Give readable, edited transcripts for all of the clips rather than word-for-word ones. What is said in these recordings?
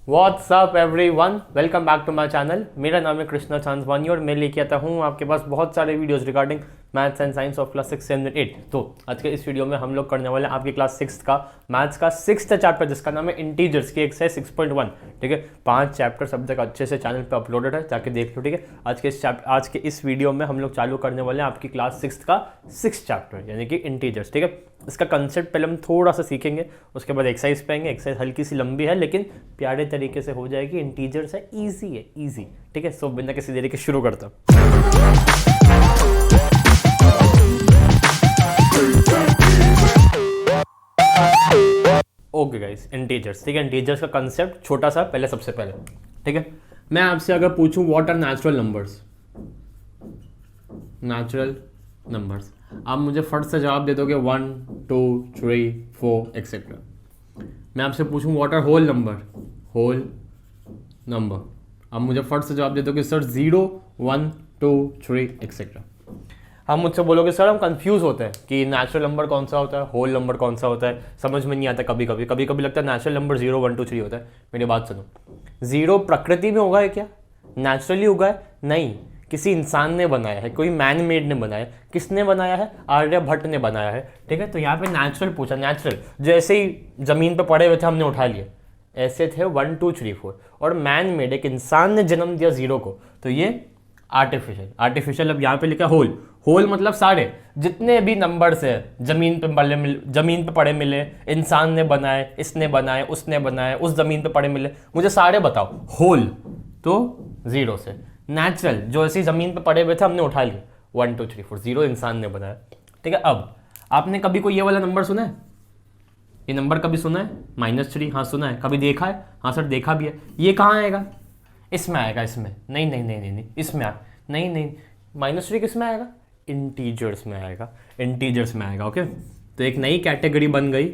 What's up everyone, welcome back to my channel. मेरा नाम है कृष्णा चांदवानी और मैं लेके आता हूँ आपके पास बहुत सारे videos regarding maths and science of class 6, 7 and 8। तो आज के इस वीडियो में हम लोग करने वाले हैं आपकी क्लास 6 का मैथ्स का 6th चैप्टर जिसका नाम है इंटीजर्स की एक्सरसाइज 6.1। ठीक है, 5 चैप्टर सब तक अच्छे से चैनल पर अपलोडेड है, जाके देख लो। ठीक है, आज के इस वीडियो में हम लोग चालू करने वाले हैं आपकी क्लास 6 का 6th चैप्टर यानी कि इंटीजर्स। ठीक है, इसका कंसेप्ट पहले हम थोड़ा सा सीखेंगे, उसके बाद एक्सरसाइज पे आएंगे। एक्सरसाइज हल्की सी लंबी है लेकिन प्यारे तरीके से हो जाएगी। इंटीजर्स है, इजी है, इजी। ठीक है, सो बिना किसी देरी के शुरू करता हूँ। Okay guys, integers. ठीक है, इंटीजर्स का कंसेप्ट छोटा सा पहले, सबसे पहले। ठीक है, मैं आपसे अगर पूछूं what are natural numbers, natural numbers, आप मुझे फट से जवाब दे दोगे 1, 2, 3, 4 एक्सेट्रा। मैं आपसे पूछूं what are whole number, whole number, आप मुझे फट से जवाब दे दोगे सर 0, 1, 2, 3 एक्सेट्रा। हम मुझसे बोलोगे सर हम कंफ्यूज होते हैं कि नेचुरल नंबर कौन सा होता है, होल नंबर कौन सा होता है, समझ में नहीं आता। कभी कभी लगता है नेचुरल नंबर 0, 1, 2, 3 होता है। मेरी बात सुनो, 0 प्रकृति में होगा है क्या, नेचुरली होगा है? नहीं, किसी इंसान ने बनाया है, कोई मैन मेड ने बनाया है। किसने बनाया है? आर्यभट्ट ने बनाया है। ठीक है, तो यहाँ पे नेचुरल पूछा, नेचुरल जैसे ही जमीन पे पड़े हुए थे हमने उठा लिए, ऐसे थे 1, 2, 3, 4। और मैन मेड, एक इंसान ने जन्म दिया 0 को, तो ये आर्टिफिशियल। आर्टिफिशियल अब यहाँ पे लिखा होल, होल मतलब सारे जितने भी नंबर्स है जमीन पे पड़े मिले, इंसान ने बनाए, इसने बनाए, उसने बनाए, उस जमीन पे पड़े मिले, मुझे सारे बताओ। होल तो 0 से, नेचुरल जो ऐसी जमीन पे पड़े हुए थे हमने उठा लिए, 1, 2, 3, 4, 0 इंसान ने बनाया। ठीक है, अब आपने कभी कोई ये वाला नंबर सुना है? ये नंबर कभी सुना है? -3, हाँ सुना है। कभी देखा है? हाँ सर देखा भी है। ये कहाँ आएगा? इसमें आएगा, इसमें नहीं नहीं नहीं नहीं नहीं, इसमें आ नहीं नहीं, -3 किस में आएगा? इंटीजर्स में आएगा, इंटीजर्स में आएगा। ओके, तो एक नई कैटेगरी बन गई,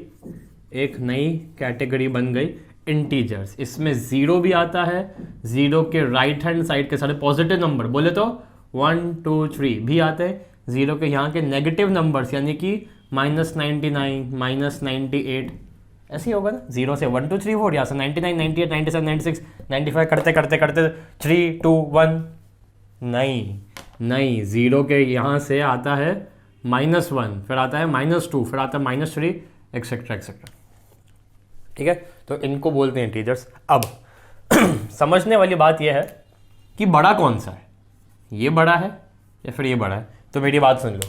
एक नई कैटेगरी बन गई इंटीजर्स। इसमें 0 भी आता है, 0 के राइट हैंड साइड के सारे पॉजिटिव नंबर बोले तो 1, 2, 3 भी आते हैं। 0 के यहाँ के नेगेटिव नंबर्स यानी कि -99, -98 ऐसे ही होगा ना। 0 से 1, 2, 3, 4, यहाँ से 99, 98, 97, 96, 95 करते करते करते 3, 2, 1। नहीं नहीं, 0 के यहाँ से आता है -1, फिर आता है -2, फिर आता है -3 एक्सेट्रा एक्सेट्रा। ठीक है, तो इनको बोलते हैं इंटीजर्स। अब समझने वाली बात यह है कि बड़ा कौन सा है, ये बड़ा है या फिर ये बड़ा है। तो मेरी बात सुन लो,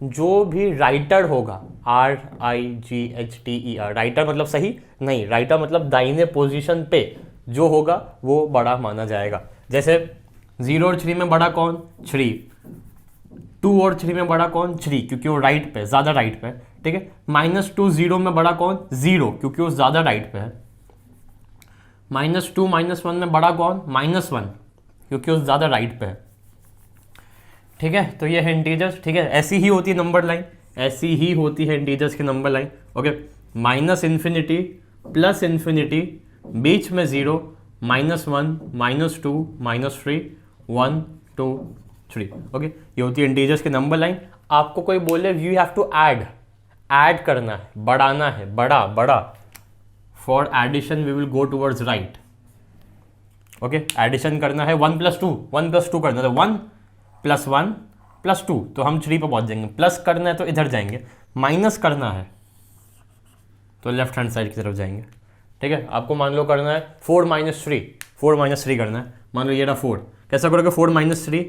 जो भी राइटर होगा, RIGHTER, राइटर मतलब सही नहीं, राइटर मतलब दाहिने पोजीशन पे जो होगा वो बड़ा माना जाएगा। जैसे 0 और 3 में बड़ा कौन? 3। 2 और 3 में बड़ा कौन? 3, क्योंकि वो राइट पे, ज़्यादा राइट पे है। ठीक है, -2, 0 में बड़ा कौन? 0, क्योंकि वो ज़्यादा राइट पे है। -2, -1 में बड़ा कौन? -1, क्योंकि वो ज़्यादा राइट पे है। ठीक है, तो ये है इंटीजर्स। ठीक है, ऐसी ही होती है नंबर लाइन, ऐसी ही होती है इंटीजर्स की नंबर लाइन। ओके, -∞, +∞, बीच में 0, -1, -2, -3, 1, 2, 3। ओके, ये होती है इंटीजर्स की नंबर लाइन। आपको कोई बोले यू हैव टू ऐड करना है, बढ़ाना है, बड़ा for addition we will go towards right. Okay, addition करना है 1 + 2, 1 + 2 करना है, तो 1 + 1 + 2, तो हम 3 पर पहुंच जाएंगे। प्लस करना है तो इधर जाएंगे, माइनस करना है तो लेफ्ट हैंड साइड की तरफ जाएंगे। ठीक है, आपको मान लो करना है 4 - 3, 4 - 3 करना है। मान लो ये रहा 4, कैसा करोगे? 4 - 3,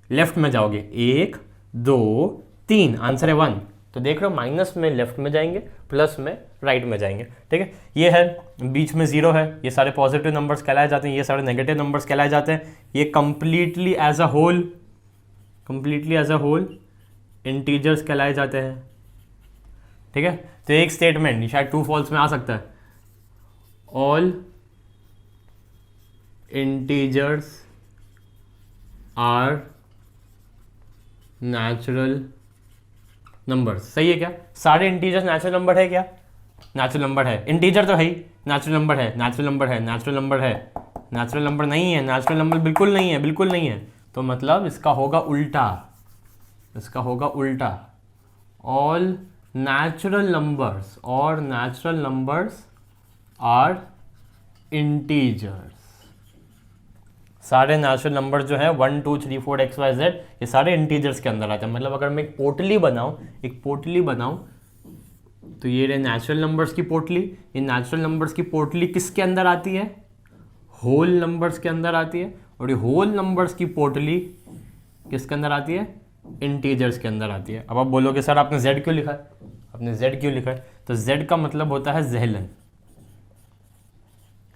लेफ्ट में जाओगे, 1, 2, 3, आंसर है 1। तो देख रहे हो, माइनस में लेफ्ट में जाएंगे, प्लस में राइट में जाएंगे। ठीक है, ये है, बीच में 0 है, ये सारे पॉजिटिव नंबर्स कहलाए जाते हैं, ये सारे नेगेटिव नंबर्स कहलाए जाते हैं। ये completely as a whole integers कहलाए जाते हैं। ठीक है, तो एक स्टेटमेंट शायद ट्रू फॉल्स में आ सकता है, all integers are natural numbers. सही है क्या? सारे इंटीजर्स नेचुरल नंबर है क्या? नेचुरल नंबर है, इंटीजर तो है ही, नेचुरल नंबर है, नेचुरल नंबर है, नेचुरल नंबर है, नेचुरल नंबर नहीं है, नेचुरल नंबर बिल्कुल नहीं है, बिल्कुल नहीं है। तो मतलब इसका होगा उल्टा, इसका होगा उल्टा। ऑल नेचुरल नंबर्स और नेचुरल नंबर्स आर इंटीजर्स। सारे नेचुरल नंबर जो हैं 1 2 3 4 XY Z ये सारे इंटीजर्स के अंदर आते हैं। मतलब अगर मैं एक पोटली बनाऊं तो ये रहे नेचुरल नंबर्स की पोटली। ये नेचुरल नंबर्स की पोटली किसके अंदर आती है? होल नंबर्स के अंदर आती है। और ये होल नंबर्स की पोटली किसके अंदर आती है? इंटीजर्स के अंदर आती है। अब आप बोलोगे सर आपने Z क्यों लिखा है? तो Z का मतलब होता है ज़ेहलन,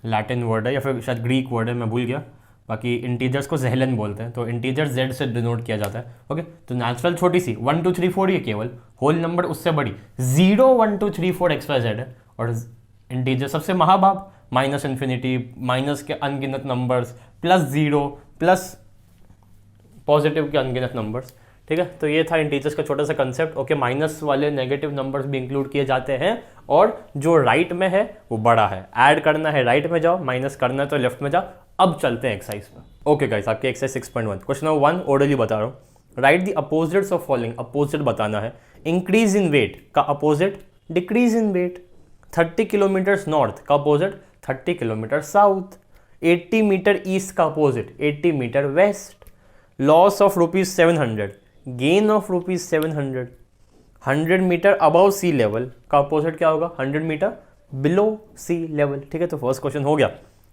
लैटिन वर्ड है या फिर शायद ग्रीक वर्ड है, मैं भूल गया। बाकी इंटीजर्स को ज़ेहलन बोलते हैं, तो इंटीजर Z से डिनोट किया जाता है। ओके, तो नेचुरल छोटी सी 1 2 3 4 ये केवल, होल नंबर उससे बड़ी 0 1 2 3 4 XY Z है। और इंटीजर सबसे महाबाप माइनस इन्फिनिटी, माइनस के अनगिनत नंबर्स, प्लस 0, प्लस पॉजिटिव के अनगिनत नंबर्स। ठीक है, तो ये था इंटीजर्स का छोटा सा कंसेप्ट। ओके, माइनस वाले नेगेटिव नंबर्स भी इंक्लूड किए जाते हैं, और जो राइट में है वो बड़ा है। ऐड करना है राइट में जाओ, माइनस करना है तो लेफ्ट में जाओ। अब चलते हैं एक्सरसाइज पर। ओके गाइस, आपके एक्सरसाइज 6.1 क्वेश्चन नंबर 1 ऑर्डरली बता रहा हूँ। Write the opposites of following, opposite बताना है। इंक्रीज इन वेट का opposite decrease in weight. 30 kilometre north का opposite 30 kilometre south. 80 metre east का opposite 80 metre west. Loss of ₹700, gain of ₹700। 100 metre above sea level का opposite क्या होगा? 100 metre below sea level. ठीक है, तो फर्स्ट क्वेश्चन हो गया।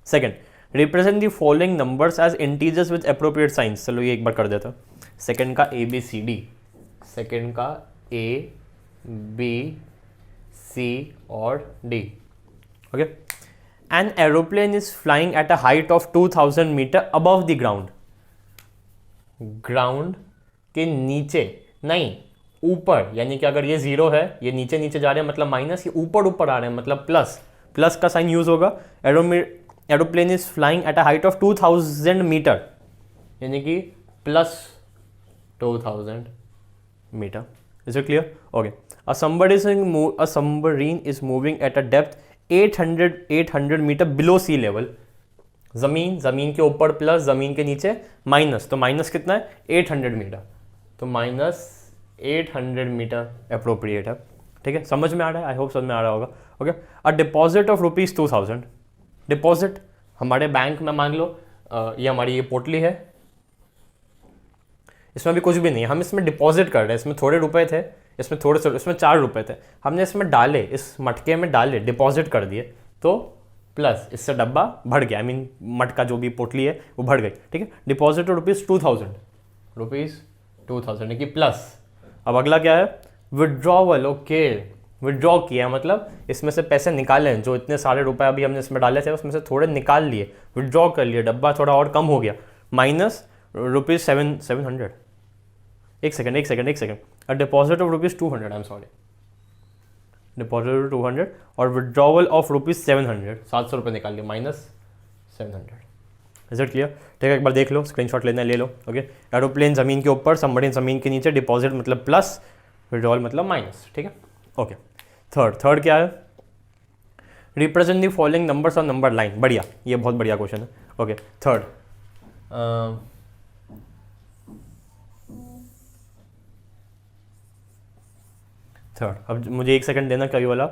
Second, represent the following numbers as integers with appropriate signs. चलो ये एक बार कर देता हूँ। सेकंड का ABCD, सेकंड का ABC और D। Okay, an aeroplane is flying at a height of 2000 metre above the ground. Ground के नीचे नहीं, ऊपर, यानी कि अगर ये 0 है, ये नीचे नीचे जा रहे हैं मतलब माइनस, ये ऊपर ऊपर आ रहे हैं मतलब प्लस। प्लस का साइन यूज होगा। Aeroplane is flying at a height of 2000 metre, यानी कि plus 2000 metre. Is it clear? Okay, a submarine is moving at a depth 800 metre below sea level. जमीन के ऊपर प्लस, जमीन के नीचे माइनस, तो माइनस कितना है? 800 मीटर, तो माइनस 800 मीटर अप्रोप्रिएट है। ठीक है, समझ में आ रहा है? आई होप समझ में आ रहा होगा। Okay, a deposit of ₹2000। Deposit हमारे बैंक में, मान लो ये हमारी ये पोटली है, इसमें भी कुछ भी नहीं है, हम इसमें डिपॉजिट कर रहे हैं। इसमें थोड़े रुपए थे, इसमें थोड़े से, इसमें 4 रुपए थे, हमने इसमें डाले, इस मटके में डाले, डिपॉजिट कर दिए, तो प्लस इससे डब्बा भर गया। आई मीन मटका जो भी पोटली है वो भर गई। ठीक है, डिपॉजिट ₹2000, यानी कि प्लस। अब अगला क्या है? विड्रॉवल। ओके, विड्रॉ किया मतलब इसमें से पैसे निकाले, जो इतने सारे रुपए अभी हमने इसमें डाले थे उसमें से थोड़े निकाल लिए, विड्रॉ कर लिए, डब्बा थोड़ा और कम हो गया, माइनस ₹700। एक second. A deposit of ₹200, I am sorry, deposit 200 और विड्रॉवल ऑफ ₹700, 700 रुपये निकाल लिए, माइनस 700। Is it clear? ठीक है, एक बार देख लो, स्क्रीनशॉट लेना है ले लो। ओके, एरोप्लेन ज़मीन के ऊपर, सबमरीन ज़मीन के नीचे, डिपॉजिट मतलब प्लस, विड्रॉवल मतलब माइनस। ठीक है, ओके। थर्ड क्या है? Represent the following numbers on number line. बढ़िया, ये बहुत बढ़िया क्वेश्चन है। ओके, थर्ड अब मुझे एक सेकंड देना, कभी वाला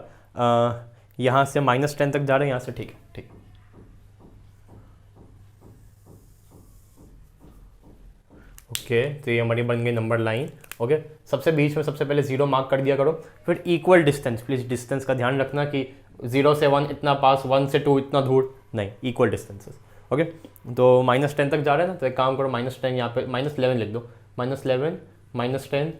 यहाँ से -10 तक जा रहे हैं, यहाँ से। ठीक है, ठीक। ओके, तो ये हमारी बन गई नंबर लाइन। ओके, सबसे बीच में सबसे पहले 0 मार्क कर दिया करो, फिर इक्वल डिस्टेंस। प्लीज डिस्टेंस का ध्यान रखना कि 0 से 1 इतना पास, 1 से 2 इतना दूर नहीं, इक्वल डिस्टेंसेस। ओके, तो -10 तक जा रहे हैं ना, तो एक काम करो, -10 यहाँ पे -11 लिख दो। -11, -10,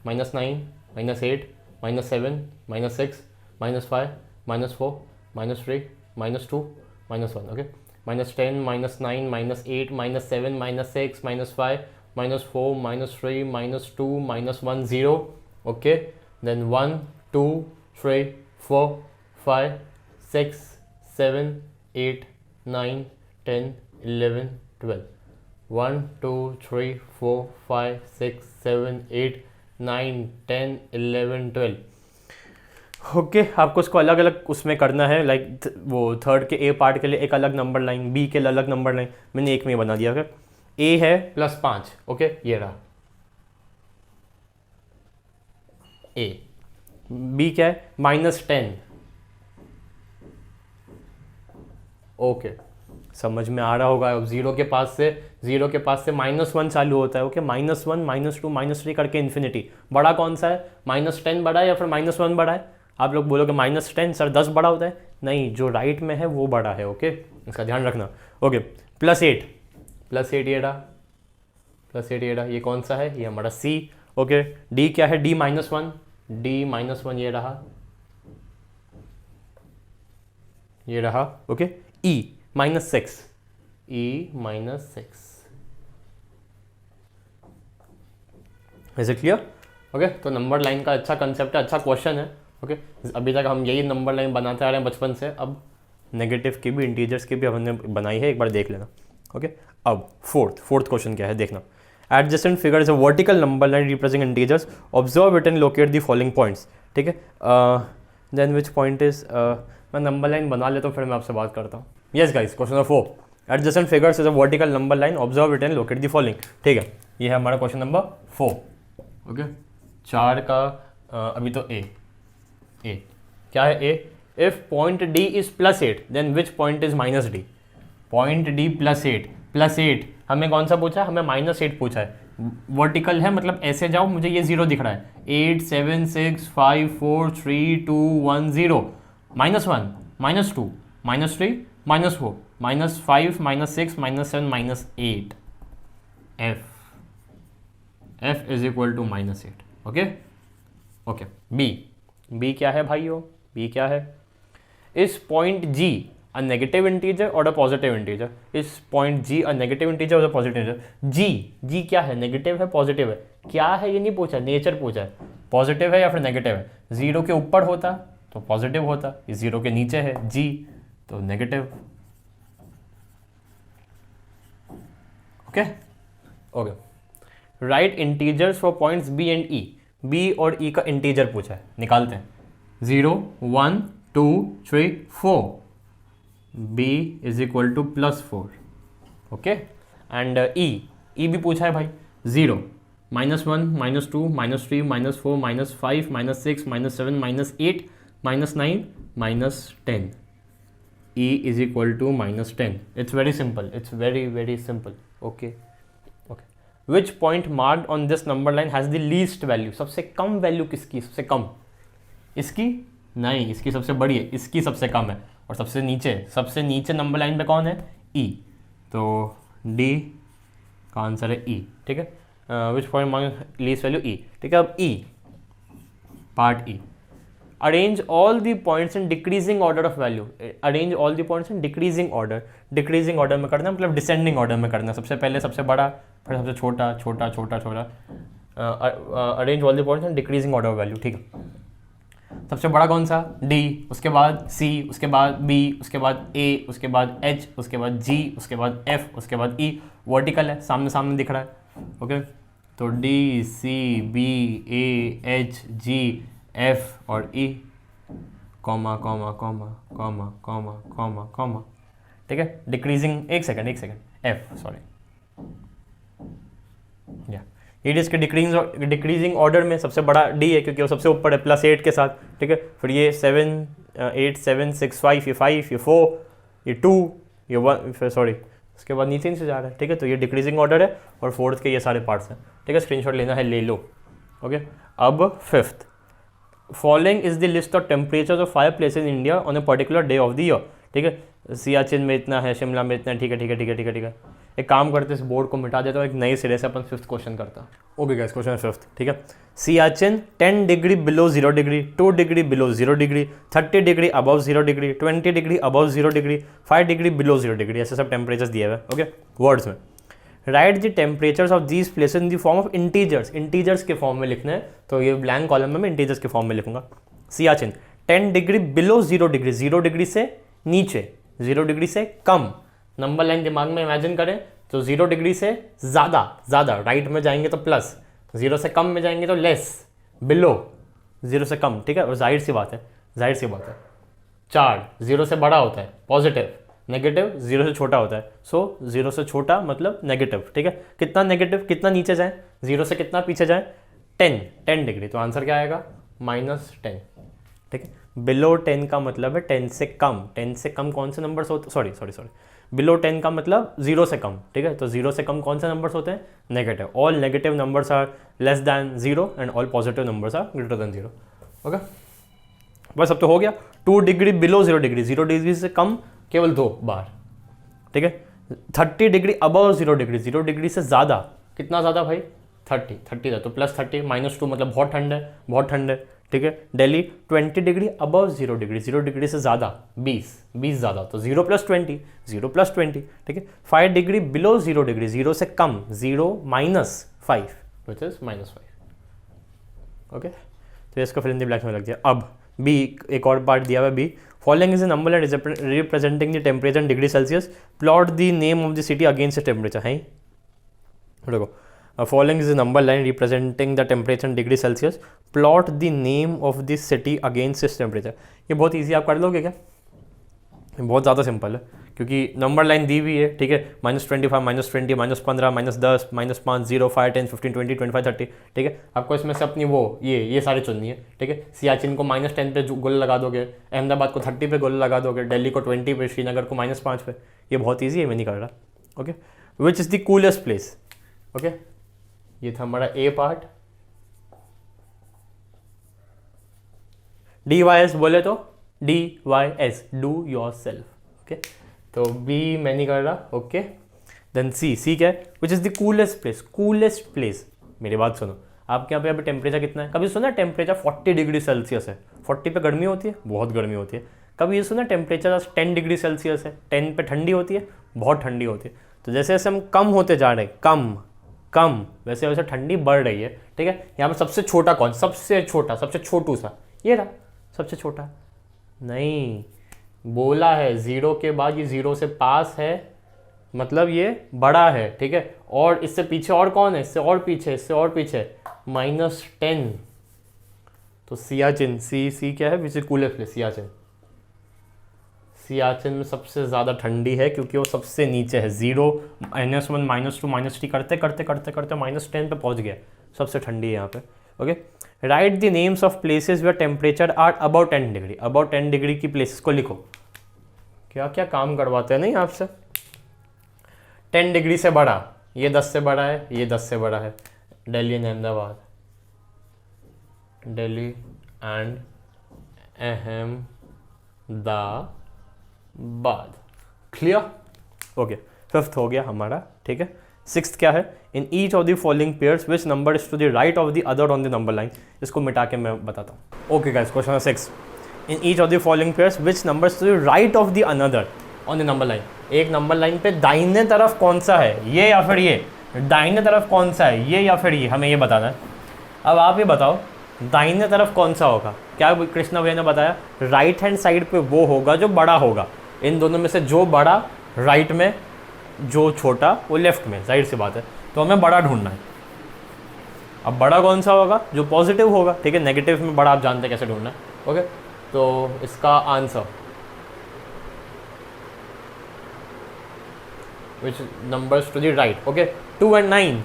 -9, -8, -7, -6, -5, -4, -3, -2, -1। ओके, -10, -9, -8, -7, -6, -5, -4, -3, -2, -1, 0. Okay, then 1, 2, 3, 4, 5, 6, 7, 8, 9, 10, 11, 12. 1, 2, 3, 4, 5, 6, 7, 8, 9, 10, 11, 12. ओके, आपको इसको अलग अलग उसमें करना है, लाइक वो थर्ड के ए पार्ट के लिए एक अलग नंबर लाइन, बी के लिए अलग नंबर लाइन, मैंने एक में बना दिया। ओके, ए है +5, ओके, ये रहा ए। बी क्या है? -10, ओके, समझ में आ रहा होगा। अब जीरो के पास से -1 चालू होता है। ओके, -1 -2 -3 करके इन्फिनिटी। बड़ा कौन सा है? -10 बड़ा है या फिर -1 बड़ा है? आप लोग बोलोगे -10 सर 10 बड़ा होता है। नहीं, जो राइट में है वो बड़ा है। ओके, इसका ध्यान रखना। ओके, +8 ये रहा, ये कौन सा है? ये हमारा C। ओके, D क्या है? D -1 ये रहा। Okay, E -6 is it clear? Okay, तो नंबर लाइन का अच्छा कंसेप्ट है, अच्छा क्वेश्चन है। ओके, अभी तक हम यही नंबर लाइन बनाते आ रहे हैं बचपन से। अब नेगेटिव की भी, इंटीजर्स की भी हमने बनाई है, एक बार देख लेना। ओके, अब फोर्थ क्वेश्चन क्या है देखना। Adjacent figure is a vertical number line representing integers, observe it and locate the following points. ठीक है, देन विच पॉइंट इज, मैं नंबर लाइन बना लेता हूँ फिर मैं आपसे बात करता हूँ। Yes guys, question number 4, adjacent figures is a vertical number line, observe it and locate the following. ठीक है, ये है हमारा क्वेश्चन नंबर 4। ओके, 4 का अभी तो ए क्या है? A, if point D is +8 then which point is -D? Point D +8 हमें कौन सा पूछा है? हमें -8 पूछा है। वर्टिकल है मतलब ऐसे जाओ, मुझे ये 0 दिख रहा है। 8 7 6 5 4 3 2 1 0, -1 -2 -3 -4 -5 -6 -7 -8, f is equal to -8। Okay, B क्या है भाइयों? बी क्या है? इस point G a negative integer or a positive integer? इस point G a negative integer or a positive integer? G क्या है? नेगेटिव है, पॉजिटिव है? क्या है ये नहीं पूछा, नेचर पूछा है। पॉजिटिव है या फिर नेगेटिव है? 0 के ऊपर होता तो पॉजिटिव होता, ये 0 के नीचे है G तो negative. Okay, right integers for points B and E। B और E का इंटीजर पूछा है, निकालते हैं। 0 1 2 3 4, B is equal to +4। Okay, and E भी पूछा है भाई। 0 -1 -2 -3 -4 -5 -6 -7 -8 -9 -10, E is equal to -10। It's very simple, it's very simple. Okay, which point marked on this number line has the least value? सबसे कम वैल्यू किसकी? सबसे कम इसकी नहीं, इसकी सबसे बड़ी है, इसकी सबसे कम है। और सबसे नीचे नंबर लाइन पे कौन है? E, तो D का आंसर है E। ठीक है, विच point marked least value E। ठीक है, अब E, part E, arrange all the points in decreasing order of value. Arrange all the points in decreasing order में करना, मतलब डिसेंडिंग ऑर्डर में करना। सबसे पहले सबसे बड़ा, फिर सबसे छोटा, छोटा। Arrange all the points in decreasing order of value. ठीक है, सबसे बड़ा कौन सा? D, उसके बाद C, उसके बाद B, उसके बाद A, उसके बाद H, उसके बाद G, उसके बाद F, उसके बाद E। वर्टिकल है, सामने दिख रहा है। ओके, तो D C B A H G F और E, कॉमा। ठीक है, डिक्रीजिंग, एक सेकेंड F, सॉरी, या ये इसके डिक्रीजिंग ऑर्डर में सबसे बड़ा D है क्योंकि वो सबसे ऊपर है +8 के साथ। ठीक है, फिर ये 7 8 7 6 5, ये 5, ये 4, ये 2, ये 1, फिर सॉरी उसके बाद नीचे जा रहा है। ठीक है, तो ये डिक्रीजिंग ऑर्डर है और फोर्थ के ये सारे पार्ट्स हैं। ठीक है, स्क्रीनशॉट लेना है, ले लो। ओके, अब fifth, following is the list of temperatures of 5 places in India on a particular day of the year. ठीक है, सियाचिन में इतना है, शिमला में इतना है। ठीक है, एक काम करते इस बोर्ड को मिटा देता हूँ, एक नए सिरे से अपन फिफ्थ क्वेश्चन करता। Okay guys, question fifth. ठीक है, Siachen 10 degree below 0 degree, 2 degree below 0 degree, 30 degree above 0 degree, 20 degree above 0 degree, 5 degree below 0 degree, ऐसे सब टेम्परेचर्स दिए हुए। ओके, वर्ड्स में right the temperatures of these places in the form of integers के form में लिखना है, तो ये ब्लैंक कॉलम में मैं इंटीजर्स के फॉर्म में लिखूंगा। Siachen 10 degree below 0 degree, 0 degree से नीचे, 0 डिग्री से कम। नंबर लाइन दिमाग में इमेजिन करें तो 0 डिग्री से ज़्यादा, राइट में जाएंगे तो प्लस, 0 से कम में जाएंगे तो लेस, बिलो 0 से कम। ठीक है, और जाहिर सी बात है 4 0 से बड़ा होता है पॉजिटिव, नेगेटिव 0 से छोटा होता है, सो 0 से छोटा मतलब नेगेटिव। ठीक है, कितना नेगेटिव, कितना नीचे जाए, 0 से कितना पीछे जाए, 10 डिग्री, तो आंसर क्या आएगा? -10। ठीक है, बिलो 10 का मतलब है 10 से कम। 10 से कम कौन से नंबर्स होते, सॉरी, बिलो 10 का मतलब 0 से कम, ठीक है। तो 0 से कम कौन से नंबर्स होते हैं, negative. All negative numbers are less than 0 and all positive numbers are greater than 0। Okay, बस अब तो हो गया। 2 डिग्री बिलो 0 डिग्री, 0 डिग्री से कम केवल 2 बार, ठीक है। 30 डिग्री अबव 0 डिग्री, 0 डिग्री से ज़्यादा, कितना ज़्यादा भाई, 30 है तो +30, -2 मतलब बहुत ठंड है, बहुत ठंड है, ठीक है। Delhi 20 degree above 0 degree, 0 degree से ज़्यादा 20 ज़्यादा, तो 0 + 20, 0 + 20, ठीक है। 5 डिग्री बिलो 0 डिग्री, 0 से कम, 0 - 5 विच इज -5। ओके, तो इसका फिल इन द ब्लैंक्स में लग गया। अब बी, एक और पार्ट दिया हुआ है B, following is a number line representing the temperature in degree Celsius, plot the name of the city against the temperature. है देखो, following is a number line representing the temperature in degree Celsius, plot the name of this city against this temperature. ये बहुत easy, आप कर लोगे क्या, बहुत ज़्यादा सिंपल है, क्योंकि नंबर लाइन दी हुई है, ठीक है। -25, -20, -15, -10, -5, 0, 5, 10, 15, 20, 25, 30, ठीक है। आपको इसमें से अपनी वो ये सारी चुननी है, ठीक है। सियाचिन को -10 पे गोल लगा दोगे, अहमदाबाद को 30 पे गोल लगा दोगे, दिल्ली को 20 पे, श्रीनगर को -5 पे। ये बहुत ईजी है, मैं नहीं कर रहा। Okay, which is the coolest place. Okay, ये था हमारा ए पार्ट। DYS बोले तो DYS, do your self. Okay, तो बी मैं नहीं कर रहा। ओके, देन सी क्या है, which is the coolest place. Coolest place, मेरी बात सुनो, आपके यहाँ पे अभी टेम्परेचर कितना है, कभी सुना टेम्परेचर 40 डिग्री सेल्सियस है, 40 पे गर्मी होती है, बहुत गर्मी होती है। कभी ये सुना टेम्परेचर 10 डिग्री सेल्सियस है, 10 पे ठंडी होती है, बहुत ठंडी होती है। तो जैसे जैसे हम कम होते जा रहे हैं, कम वैसे वैसे ठंडी बढ़ रही है, ठीक है। यहाँ पर सबसे छोटा कौन, सबसे छोटू सा, ये रहा सबसे छोटा। नहीं, बोला है 0 के बाद ये 0 से पास है, मतलब ये बड़ा है, ठीक है। और इससे पीछे और कौन है, इससे और पीछे -10। तो सियाचिन, सी क्या है, which is coolest place, Siachen में सबसे ज़्यादा ठंडी है, क्योंकि वो सबसे नीचे है। 0, -1, -2, -3 करते -10 पे पहुंच गया, सबसे ठंडी है यहाँ पे। Okay, write the names of places where temperature are about 10 degree. About 10 degree की प्लेसेस को लिखो। क्या क्या काम करवाते हैं नहीं आपसे। 10 डिग्री से बड़ा, ये 10 से बड़ा है, ये 10 से बड़ा है, Delhi and Ahmedabad, Delhi and Ahmedabad. Clear. Okay, 5th हो गया हमारा, ठीक है। 6th क्या है, in each of the following pairs which number is to the right of the other on the number line. इसको मिटा के मैं बताता हूँ। Okay guys, question 6, in each of the following pairs which numbers to the right of the another on the number line. एक number line पे दाहिने तरफ कौन सा है, ये या फिर ये, दाहिने तरफ कौन सा है, ये या फिर ये, हमें ये बताना है। अब आप ये बताओ दाहिने तरफ कौन सा होगा। क्या कृष्णा भैया ने बताया, राइट हैंड साइड पे वो होगा जो बड़ा होगा। इन दोनों में से जो बड़ा राइट में, जो छोटा वो लेफ्ट में, जाहिर सी बात है। तो हमें बड़ा ढूंढना है। अब बड़ा कौन सा होगा, जो पॉजिटिव होगा, ठीक है। नेगेटिव में बड़ा आप जानते हैं कैसे ढूंढना है। ओके, तो इसका answer which numbers to the right. Okay, 2 और 9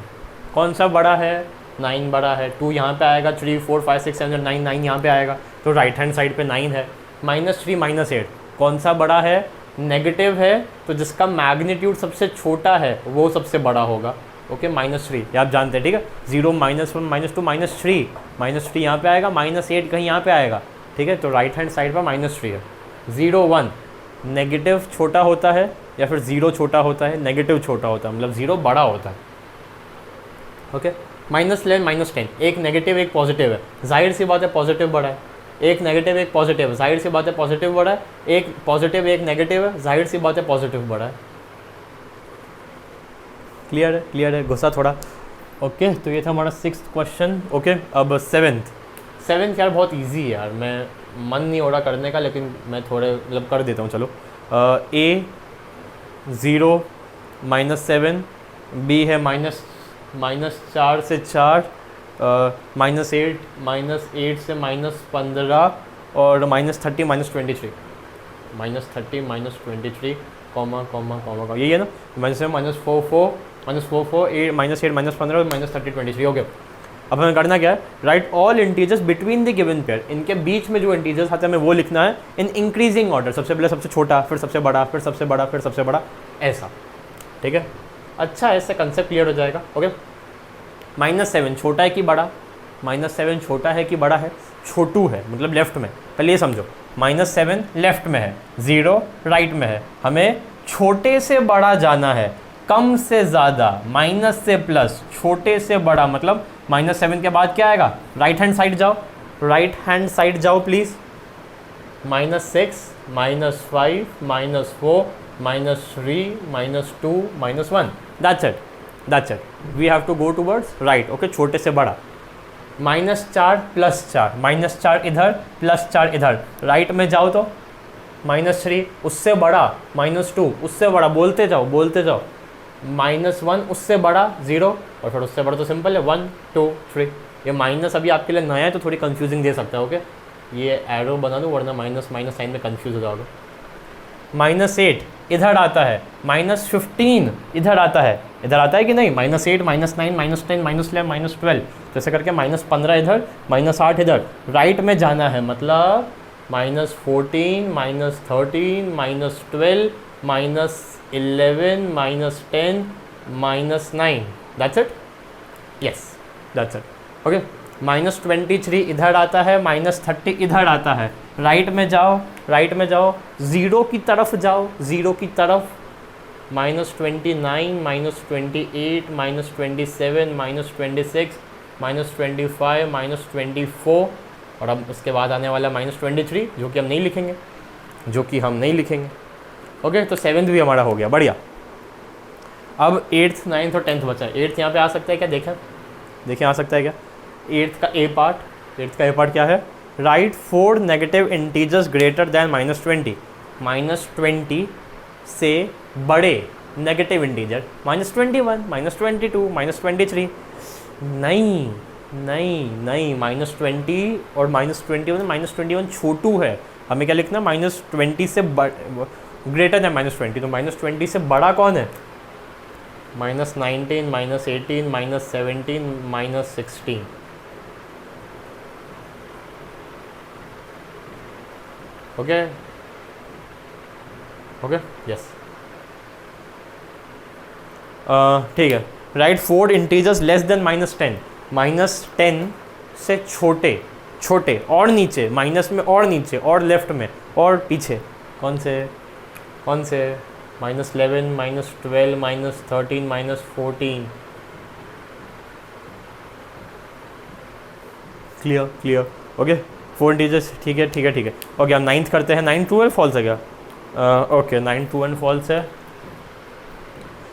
कौन सा बड़ा है, 9 बड़ा है। 2 यहाँ पे आएगा, 3, 4, 5, 6, 7, 9 9 यहाँ पे आएगा, तो राइट हैंड साइड पे 9 है। -3, -8 कौन सा बड़ा है, नेगेटिव है, तो जिसका मैग्नीट्यूड सबसे छोटा है वो सबसे बड़ा होगा। ओके, -3 ये आप जानते हैं, ठीक है। 0, -1, -2, -3, -3 यहाँ पे आएगा, -8 कहीं यहाँ पे आएगा, ठीक है। तो राइट हैंड साइड पर -3 है। 0, 1 नेगेटिव छोटा होता है, या फिर 0 छोटा होता है, नेगेटिव छोटा होता है, मतलब 0 बड़ा होता है। ओके, -11, -10 एक नेगेटिव एक पॉजिटिव है, जाहिर सी बात है पॉजिटिव बड़ा है। एक नेगेटिव एक पॉजिटिव है, जाहिर सी बात है पॉजिटिव बड़ा है। एक पॉजिटिव एक नेगेटिव है, जाहिर सी बात है पॉजिटिव बड़ा है। क्लियर है, गुस्सा थोड़ा। ओके, तो ये था हमारा 6th क्वेश्चन। ओके, अब 7th यार बहुत इजी है यार, मैं मन नहीं हो रहा करने का, लेकिन मैं थोड़े मतलब कर देता हूँ। चलो, A 0 -7, B है -4 से 4, -8 से -15 और -30 -23, यही है ना। -7 -4 -4 -8 -15 और -30 23। ओके, अब हमें करना क्या है, right all integers between the given pair, इनके बीच में जो इंटीजर्स आते हैं हमें वो लिखना है इन इंक्रीजिंग ऑर्डर, सबसे पहले सबसे छोटा, फिर सबसे बड़ा, फिर सबसे बड़ा, फिर सबसे बड़ा, ऐसा, ठीक है। अच्छा, ऐसे कंसेप्ट क्लियर हो जाएगा। ओके, -7 छोटा है कि बड़ा, -7 छोटा है कि बड़ा है, छोटू है मतलब लेफ्ट में, पहले ये समझो, -7 लेफ्ट में है, 0 राइट में है, हमें छोटे से बड़ा जाना है, कम से ज़्यादा, माइनस से प्लस, छोटे से बड़ा, मतलब -7 के बाद क्या आएगा, राइट हैंड साइड जाओ, राइट हैंड साइड जाओ please, -6, -5, -4, -3, -2, -1, that's it, we have to go towards right. Okay, छोटे से बड़ा, -4 +4, -4 इधर +4 इधर, राइट में जाओ तो -3 उससे बड़ा, -2 उससे बड़ा, बोलते जाओ -1 उससे बड़ा 0, और फिर उससे बड़ा तो सिंपल है 1 2 3। ये माइनस अभी आपके लिए नया है तो थोड़ी कंफ्यूजिंग दे सकता है। ओके, ये एरो बना दूँ वरना माइनस साइन में कंफ्यूज हो जाओगे। -8 इधर आता है, -15 इधर आता है कि नहीं, -8 -9 -10 -11 -12, तो ऐसे करके -15 इधर, -8 इधर, राइट में जाना है, मतलब -14 -13 -12 -11 -10 -9, that's it, yes that's it. Okay, -23 इधर आता है, -30 इधर आता है, राइट में जाओ, 0 की तरफ जाओ, 0 की तरफ, -29 -28 -27 -26 -25 -24, और अब उसके बाद आने वाला -23 जो कि हम नहीं लिखेंगे, ओके। तो 7th भी हमारा हो गया, बढ़िया। अब 8th 9th और 10th बचा है। 8th यहाँ पे आ सकता है क्या, देखें आ सकता है क्या। 8th का ए पार्ट क्या है, right 4 negative integers greater than -20, -20 से बड़े नेगेटिव इंटीजर, -21 -22 -23, नहीं, -20 और -21 छोटू है, हमें क्या लिखना, -20 से ग्रेटर दैन -20, तो -20 से बड़ा कौन है, -19 -18 -17 -16, ओके यस, ठीक है। राइट 4 इंटीजर्स लेस देन -10, -10 से छोटे और नीचे, माइनस में और नीचे और लेफ्ट में और पीछे, कौन से, -11 -12 -13 -14, क्लियर, ओके। 4 इंटीजर्स, ठीक है। ओके, अब 9th करते हैं। 9 ट्रू एंड फॉल्स है क्या, ओके 9 ट्रू एंड फॉल्स है।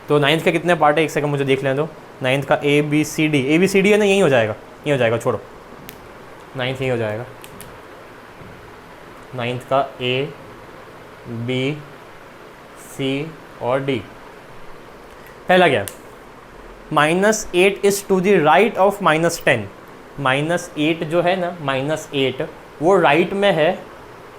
तो 9th के कितने पार्ट है, एक सेकंड मुझे देख लें दो। 9th का ए बी सी डी है ना, यही हो जाएगा, छोड़ो 9th यही हो जाएगा। 9th का ए बी सी और डी, पहला क्या, -8 is to the right of -10, -8 जो है ना, -8 वो राइट में है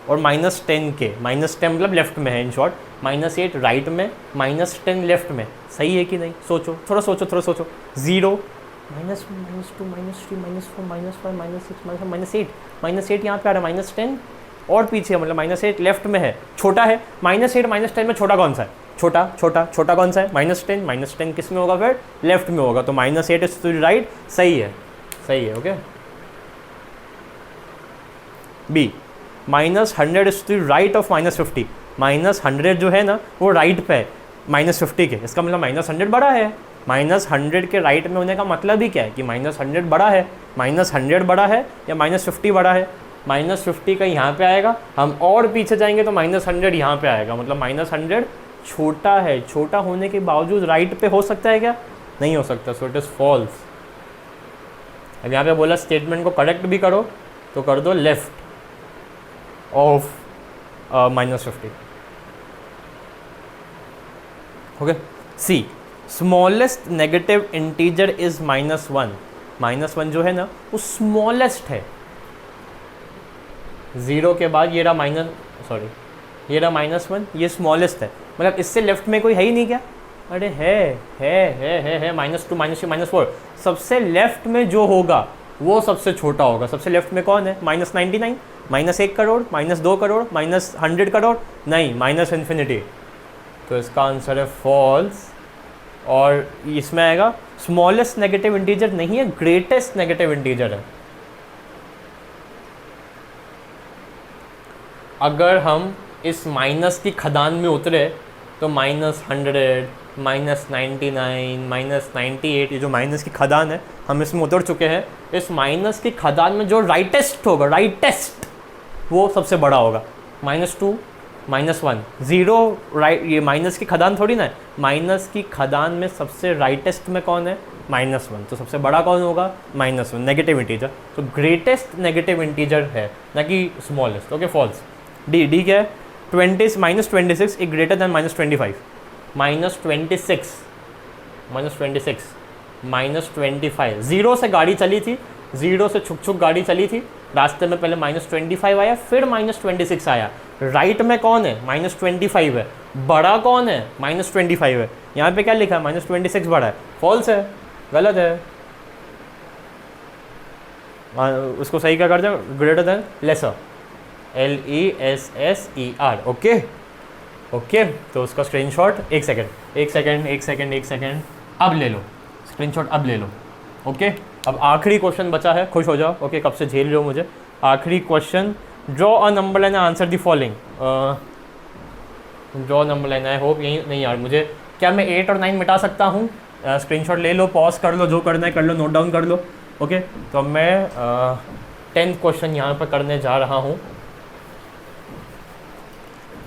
और -10 के, -10 मतलब लेफ्ट में है, इन शॉर्ट -8 राइट में, -10 लेफ्ट में, सही है कि नहीं, थोड़ा सोचो 0 -1 -2 -3 -4 -5 -6 -8 यहाँ पे आ रहा है, -10 और पीछे मतलब -8 लेफ्ट में है, छोटा है, -8 -10 में छोटा कौन सा है, छोटा कौन सा है, -10 किस में होगा, फिर लेफ्ट में होगा, तो -8 इज टू द राइट, सही है, okay. B -100 is to the right of -50, -100 जो है ना वो राइट पे है -50 के, इसका मतलब -100 बड़ा है, -100 के राइट में होने का मतलब ही क्या है कि -100 बड़ा है, -100 बड़ा है या -50 बड़ा है, -50 का यहाँ पे आएगा, हम और पीछे जाएंगे तो -100 यहाँ पे आएगा, मतलब -100 छोटा है, छोटा होने के बावजूद राइट पे हो सकता है क्या, नहीं हो सकता, सो इट इज़ फॉल्स। अब यहाँ पे बोला स्टेटमेंट को करेक्ट भी करो तो कर दो left of -50, okay. C smallest negative integer is -1 जो है ना वो स्मॉलेस्ट है, 0 के बाद ये रहा -1, ये स्मॉलेस्ट है, मतलब इससे लेफ्ट में कोई है ही नहीं क्या, अरे है -2 -3 -4, सबसे लेफ्ट में जो होगा वो सबसे छोटा होगा। सबसे लेफ्ट में कौन है? -99, -1 करोड़, -2 करोड़, -100 करोड़, नहीं -इन्फिनिटी। तो इसका आंसर है फॉल्स। और इसमें आएगा स्मॉलेस्ट नेगेटिव इंटीजर नहीं है, ग्रेटेस्ट नेगेटिव इंटीजर है। अगर हम इस माइनस की खदान में उतरे तो -100, -99, -98, ये जो माइनस की खदान है हम इसमें उतर चुके हैं। इस माइनस की खदान में जो राइटेस्ट होगा, राइटेस्ट, वो सबसे बड़ा होगा। -2, -1, 0, राइट, ये माइनस की खदान थोड़ी ना है। माइनस की खदान में सबसे राइटेस्ट में कौन है? -1। तो सबसे बड़ा कौन होगा? -1, नेगेटिव इंटीजर। तो ग्रेटेस्ट नेगेटिव इंटीजर है, ना कि स्मॉलेस्ट। Okay, false. डी क्या है? -26 इज ग्रेटर दैन -25। -26, -25, 0 से गाड़ी चली थी, 0 से छुक गाड़ी चली थी, रास्ते में पहले -25 आया, फिर -26 आया। राइट में कौन है? -25 है। बड़ा कौन है? -25 है। यहाँ पे क्या लिखा है? -26 बड़ा है। फॉल्स है, गलत है। उसको सही क्या कर दो? Greater than lesser, LESSER। Okay okay, तो उसका स्क्रीनशॉट, एक सेकंड, अब ले लो स्क्रीनशॉट, अब ले लो। ओके, अब आखिरी क्वेश्चन बचा है, खुश हो जाओ। ओके, कब से झेल रहे हो मुझे। आखिरी question, draw a number line, answer the following. Draw number line, I hope यही नहीं यार, मुझे क्या मैं 8 और 9 मिटा सकता हूँ? स्क्रीनशॉट ले लो, पॉज कर लो, जो करना है कर लो, नोट डाउन कर लो। ओके, तो मैं 10th क्वेश्चन यहाँ पर करने जा रहा हूँ।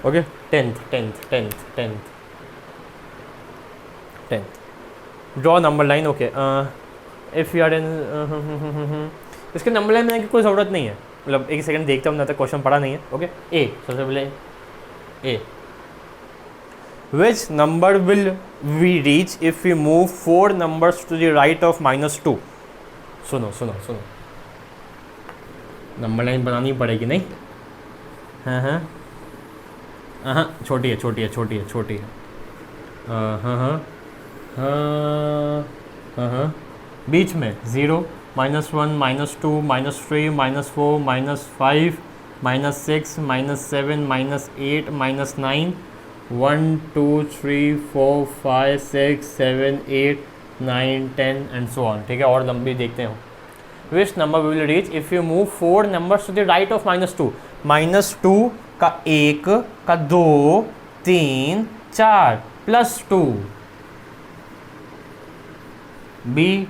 Okay, 10th draw number line. Okay, if you are in, इसके नंबर लाइन बनाने की कोई ज़रूरत नहीं है, मतलब एक सेकंड देखता हूँ ना, तो क्वेश्चन पढ़ा नहीं है। ओके, ए, सबसे पहले A, which number will we reach if you move 4 numbers to the right of -2। सुनो, नंबर लाइन बनानी पड़ेगी, नहीं? हाँ, छोटी है। हाँ, बीच में 0, -1, -2, -3, -4, -5, -6, -7, -8, -9, 1, 2, 3, 4, 5, 6, 7, 8, 9, 10 एंड सो ऑन। ठीक है, और लंबी देखते हो। Which number will reach if you move 4 numbers to the right of -2। -2 का 1 का 2 3 4 +2। B,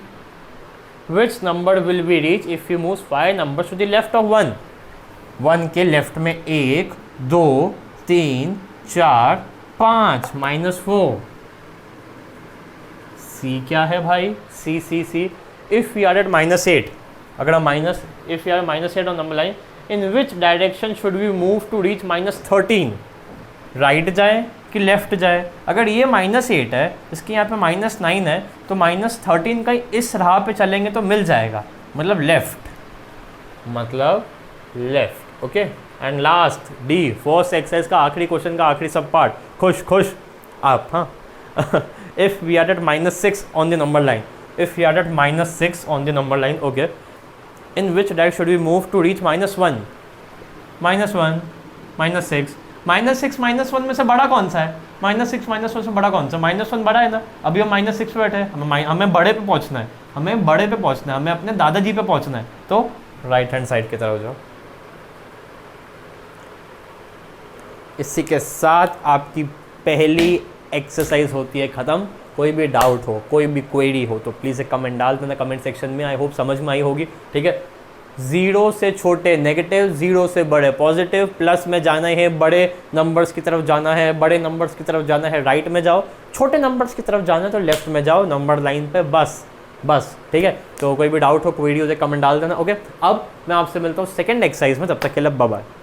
which number will we reach if you move 5 numbers to the left of 1। 1 के लेफ्ट में 1, 2, 3, 4, 5, -4। सी क्या है भाई? C. If you are at -8, अगर हम if you are -8 on number line, in which direction should we move to reach -13। Right जाए कि left जाए? अगर ये -8 है, इसके यहाँ पे -9 है, तो -13 का इस राह पे चलेंगे तो मिल जाएगा, मतलब left. Okay, and last D, first exercise का आखिरी क्वेश्चन का आखिरी सब पार्ट। खुश आप, हाँ। If we are at -6 on the number line, okay, in which direction should we move to reach -1? -1, -6, -1 में से बड़ा कौन सा है? -6, -1 से बड़ा कौन सा? -1 बड़ा है ना। अभी हम -6 पे बैठे हैं, हमें बड़े पे पहुंचना है, हमें अपने दादाजी पे पहुंचना है। तो राइट हैंड साइड की तरफ जाओ। इसी के साथ आपकी पहली एक्सरसाइज होती है ख़त्म। कोई भी डाउट हो, कोई भी क्वेरी हो तो प्लीज़ एक कमेंट डाल देना कमेंट सेक्शन में। आई होप समझ में आई होगी। ठीक है, 0 से छोटे नेगेटिव, 0 से बड़े पॉजिटिव, प्लस में जाना है, बड़े नंबर्स की तरफ जाना है, बड़े नंबर्स की तरफ जाना है राइट में जाओ, छोटे नंबर्स की तरफ जाना है तो लेफ्ट में जाओ नंबर लाइन पे। बस ठीक है। तो कोई भी डाउट हो, क्वेरी हो तो कमेंट डाल देना। ओके, अब मैं आपसे मिलता हूँ सेकेंड एक्सरसाइज में, तब तक के लिए बाय बाय।